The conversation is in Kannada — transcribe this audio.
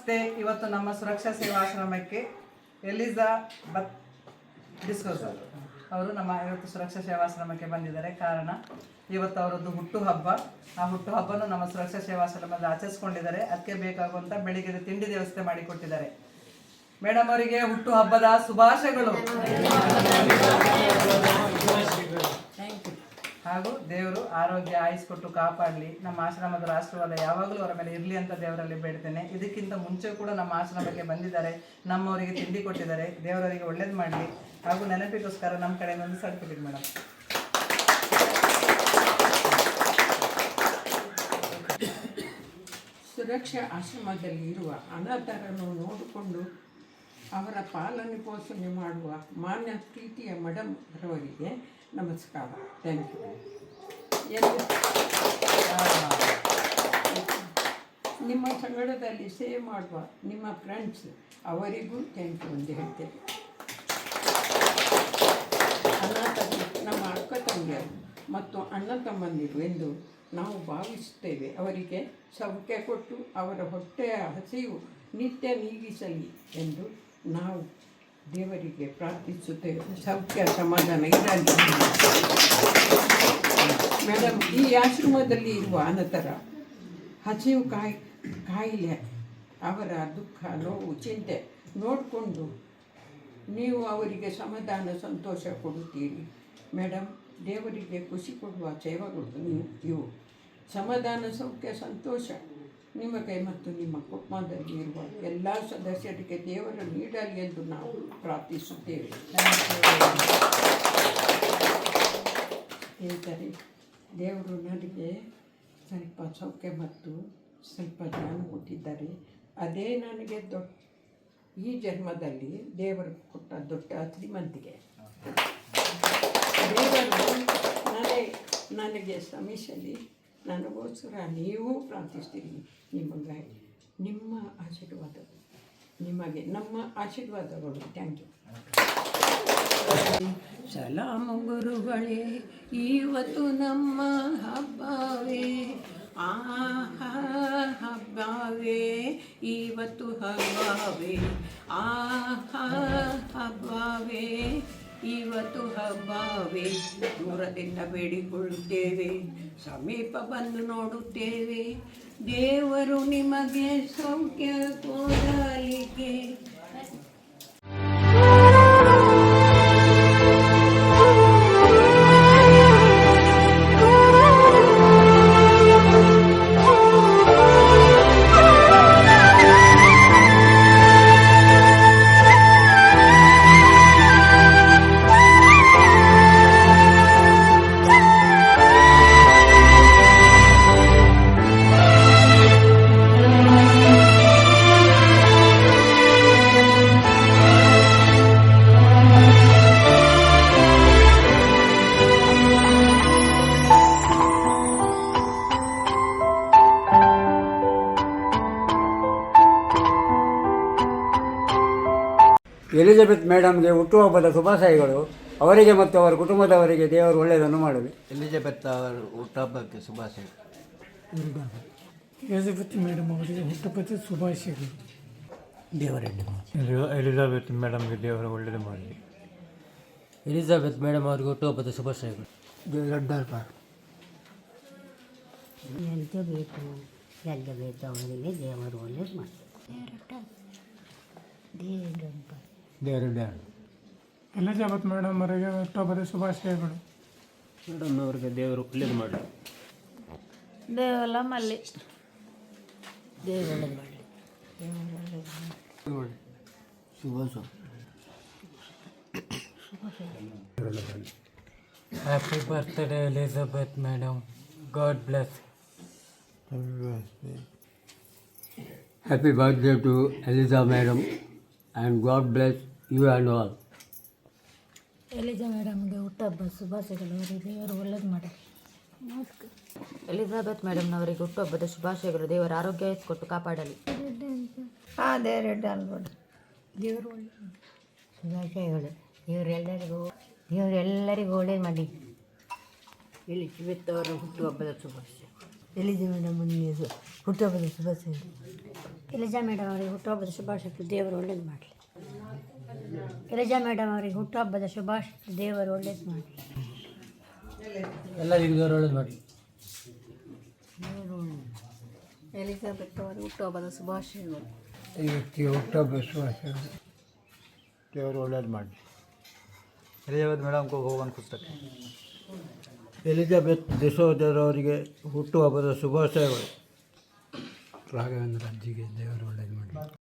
ನಮಸ್ತೆ. ಇವತ್ತು ನಮ್ಮ ಸುರಕ್ಷಾ ಸೇವಾಶ್ರಮಕ್ಕೆ ಎಲಿಜಬೆತ್ ಡಿಸೋಜ ಅವರು ನಮ್ಮ ಇವತ್ತು ಸುರಕ್ಷಾ ಸೇವಾಶ್ರಮಕ್ಕೆ ಬಂದಿದ್ದಾರೆ. ಕಾರಣ ಇವತ್ತು ಅವರದ್ದು ಹುಟ್ಟುಹಬ್ಬ. ಆ ಹುಟ್ಟುಹಬ್ಬನೂ ನಮ್ಮ ಸುರಕ್ಷಾ ಸೇವಾಶ್ರಮದಲ್ಲಿ ಆಚರಿಸ್ಕೊಂಡಿದ್ದಾರೆ. ಅದಕ್ಕೆ ಬೇಕಾಗುವಂಥ ಬೆಳಿಗ್ಗೆ ತಿಂಡಿ ವ್ಯವಸ್ಥೆ ಮಾಡಿಕೊಟ್ಟಿದ್ದಾರೆ. ಮೇಡಮ್ ಅವರಿಗೆ ಹುಟ್ಟುಹಬ್ಬದ ಶುಭಾಶಯಗಳು. ಹಾಗೂ ದೇವರು ಆರೋಗ್ಯ ಆಯುಸ್ಕೊಟ್ಟು ಕಾಪಾಡಲಿ. ನಮ್ಮ ಆಶ್ರಮದ ಆಶೀರ್ವಾದ ಯಾವಾಗಲೂ ಅವರ ಮೇಲೆ ಇರಲಿ ಅಂತ ದೇವರಲ್ಲಿ ಬೇಡ್ತೇನೆ. ಇದಕ್ಕಿಂತ ಮುಂಚೆ ಕೂಡ ನಮ್ಮ ಆಶ್ರಮಕ್ಕೆ ಬಂದಿದ್ದಾರೆ, ನಮ್ಮವರಿಗೆ ತಿಂಡಿ ಕೊಟ್ಟಿದ್ದಾರೆ. ದೇವರವರಿಗೆ ಒಳ್ಳೇದು ಮಾಡಲಿ. ಹಾಗೂ ನೆನಪಿಗೋಸ್ಕರ ನಮ್ಮ ಕಡೆಯಿಂದ ಒಂದು ಸರ್ಟಿಫಿಕೇಟ್ ಮೇಡಮ್. ಸುರಕ್ಷಾ ಆಶ್ರಮದಲ್ಲಿ ಇರುವ ಅನಾಥರನ್ನು ನೋಡಿಕೊಂಡು ಅವರ ಪಾಲನೆ ಪೋಷಣೆ ಮಾಡುವ ಮಾನ್ಯ ಪ್ರೀತಿಯ ಮೇಡಮ್ ಅವರಿಗೆ ನಮಸ್ಕಾರ. Thank you. ನಿಮ್ಮ ಸಂಗಡದಲ್ಲಿ ಸೇವೆ ಮಾಡುವ ನಿಮ್ಮ ಫ್ರೆಂಡ್ಸ್ ಅವರಿಗೂ ಥ್ಯಾಂಕ್ ಯು ಎಂದು ಹೇಳ್ತೇವೆ. ಅನಾಥರು ನಮ್ಮ ಅಕ್ಕ ತಂಗಿಯರು ಮತ್ತು ಅಣ್ಣ ತಮ್ಮಂದಿರು ಎಂದು ನಾವು ಭಾವಿಸುತ್ತೇವೆ. ಅವರಿಗೆ ಸೌಖ್ಯ ಕೊಟ್ಟು ಅವರ ಹೊಟ್ಟೆಯ ಹಸಿವು ನಿತ್ಯ ನೀಗಿಸಲಿ ಎಂದು ನಾವು ದೇವರಿಗೆ ಪ್ರಾರ್ಥಿಸುತ್ತೇವೆ. ಸೌಖ್ಯ ಸಮಾಧಾನ ಇರಲಿ. ಮೇಡಮ್, ಈ ಆಶ್ರಮದಲ್ಲಿ ಇರುವ ಅನಾಥರ ಹಸಿವು ಕಾಯಿಲೆ, ಅವರ ದುಃಖ, ನೋವು, ಚಿಂತೆ ನೋಡಿಕೊಂಡು ನೀವು ಅವರಿಗೆ ಸಮಾಧಾನ ಸಂತೋಷ ಕೊಡುತ್ತೀರಿ. ಮೇಡಮ್, ದೇವರಿಗೆ ಖುಷಿ ಕೊಡುವ ಸೇವೆಗಳು ಇವು. ಸಮಾಧಾನ, ಸೌಖ್ಯ, ಸಂತೋಷ ನಿಮಗೆ ಮತ್ತು ನಿಮ್ಮ ಕುಟುಂಬದಲ್ಲಿ ಇರುವ ಎಲ್ಲ ಸದಸ್ಯರಿಗೆ ದೇವರು ನೀಡಲಿ ಎಂದು ನಾವು ಪ್ರಾರ್ಥಿಸುತ್ತೇವೆ. ಹೇಳ್ತಾರೆ, ದೇವರು ನನಗೆ ಸ್ವಲ್ಪ ಸೌಖ್ಯ ಮತ್ತು ಸ್ವಲ್ಪ ಜ್ಞಾನ ಕೊಟ್ಟಿದ್ದಾರೆ. ಅದೇ ನನಗೆ ಈ ಜನ್ಮದಲ್ಲಿ ದೇವರು ಕೊಟ್ಟ ದೊಡ್ಡ ಶ್ರೀಮಂತಿಗೆ. ದೇವರು ನನಗೆ ಶ್ರಮಿಸಲಿ. ನನಗೋಸ್ಕರ ನೀವು ಪ್ರಾರ್ಥಿಸ್ತೀರಿ. ನಿಮಗೆ ನಿಮ್ಮ ಆಶೀರ್ವಾದಗಳು, ನಿಮಗೆ ನಮ್ಮ ಆಶೀರ್ವಾದಗಳು. Thank you. ಸಲಾಮ ಗುರುಗಳೇ, ಇವತ್ತು ನಮ್ಮ ಹಬ್ಬವೇ, ಹಬ್ಬವೇ, ಇವತ್ತು ಹಬ್ಬವೇ, ಹಬ್ಬವೇ, ಇವತ್ತು ಹಬ್ಬವೇ. ದೂರದಿಂದ ಬೇಡಿಕೊಳ್ಳುತ್ತೇವೆ, ಸಮೀಪ ಬಂದು ನೋಡುತ್ತೇವೆ. ದೇವರು ನಿಮಗೆ ಸೌಖ್ಯ ಕೊಡಲಿಕ್ಕೆ. ಎಲಿಜಬೆತ್ ಮೇಡಮ್ಗೆ ಹುಟ್ಟುಹಬ್ಬದ ಶುಭಾಶಯಗಳು. ಅವರಿಗೆ ಮತ್ತು ಅವರ ಕುಟುಂಬದವರಿಗೆ ದೇವರು ಒಳ್ಳೆಯದನ್ನು ಮಾಡಲಿ. ಎಲಿಜಬೆತ್ ಅವರ ಹುಟ್ಟುಹಬ್ಬಕ್ಕೆ ಶುಭಾಶಯಗಳು. ಎಲಿಜಬೆತ್ ಮೇಡಮ್ ಅವರಿಗೆ ಹುಟ್ಟುಹಬ್ಬದ ಶುಭಾಶಯಗಳು. ಎಲಿಜಬೆತ್ ಮೇಡಮ್ಗೆ ದೇವರು ಒಳ್ಳೆಯದು ಮಾಡಲಿ. ಎಲಿಜಬೆತ್ ಮೇಡಮ್ ಅವರಿಗೆ ಹುಟ್ಟುಹಬ್ಬದ ಶುಭಾಶಯಗಳು. ಎಲಿಜಬೆತ್ ಅವರಿಗೆ ದೇವರು ಒಳ್ಳೆಯದು ಮಾಡಲಿ. ಎಲಿಜಬೆತ್ ಮೇಡಮ್ ಅವರಿಗೆ ಹುಟ್ಟುಹಬ್ಬದ ಶುಭಾಶಯಗಳು. ಮೇಡಮ್ ಅವರಿಗೆ ದೇವರು ಒಳ್ಳೆಯದು ಮಾಡಲಿ. ದೇವಲ್ಲ ಮಲ್ಲಿ ದೇವರು ಒಳ್ಳೆಯದು ಮಾಡಲಿ. Happy birthday Elizabeth madam. God bless. Happy birthday to Eliza madam and God bless you and all. Eliza ಮೇಡಮ್ಗೆ ಹುಟ್ಟುಹಬ್ಬ ಶುಭಾಶಯಗಳು. ಅವರಿಗೆ ದೇವರು ಒಳ್ಳೇದು ಮಾಡಿ. ಎಲಿಜಬೆತ್ ಮೇಡಮ್ನವರಿಗೆ ಹುಟ್ಟುಹಬ್ಬದ ಶುಭಾಶಯಗಳು. ದೇವರ ಆರೋಗ್ಯ ಕೊಟ್ಟು ಕಾಪಾಡಲಿ. ದೇವರು ಒಳ್ಳೆ ಶುಭಾಶಯಗಳು. ದೇವರೆಲ್ಲರಿಗೂ ಒಳ್ಳೇದು ಮಾಡಿ. ಎಲಿಜಬೆತ್ ಅವರ ಹುಟ್ಟುಹಬ್ಬದ ಶುಭಾಶಯ. ಎಲಿಜಾ ಮೇಡಮ್ ಅವರಿಗೆ ಹುಟ್ಟುಹಬ್ಬದ ಶುಭಾಶಯಗಳು. ಎಲಿಜಾ ಮೇಡಮ್ ಅವರಿಗೆ ಹುಟ್ಟುಹಬ್ಬದ ಶುಭಾಶಯಗಳು. ದೇವರು ಒಳ್ಳೇದು ಮಾಡಲಿ. ಎಲಿಜಾ ಮೇಡಮ್ ಅವರಿಗೆ ಹುಟ್ಟುಹಬ್ಬದ ಶುಭಾಶಯಗಳು. ದೇವರು ಒಳ್ಳೇದು ಮಾಡಲಿ. ಎಲ್ಲರಿಗೂ ದೇವರು ಒಳ್ಳೇದು ಮಾಡಿ. ಎಲಿಜಬೆತ್ ಅವರಿಗೆ ಹುಟ್ಟುಹಬ್ಬದ ಶುಭಾಶಯಗಳು. ಈ ವ್ಯಕ್ತಿಗೆ ಹುಟ್ಟುಹಬ್ಬ ಶುಭಾಶಯಗಳು. ದೇವರು ಒಳ್ಳೇದು ಮಾಡಿ. एलिजाबेथ मैडम को भगवान खुश रखे. ಎಲಿಜಬೆತ್ ಡಿಸೋಜರವರಿಗೆ ಹುಟ್ಟುಹಬ್ಬದ ಶುಭಾಶಯಗಳು. ರಾಘವೇಂದ್ರ ಅಜ್ಜಿಗೆ ದೇವರು ಒಳ್ಳೇದು ಮಾಡಿ.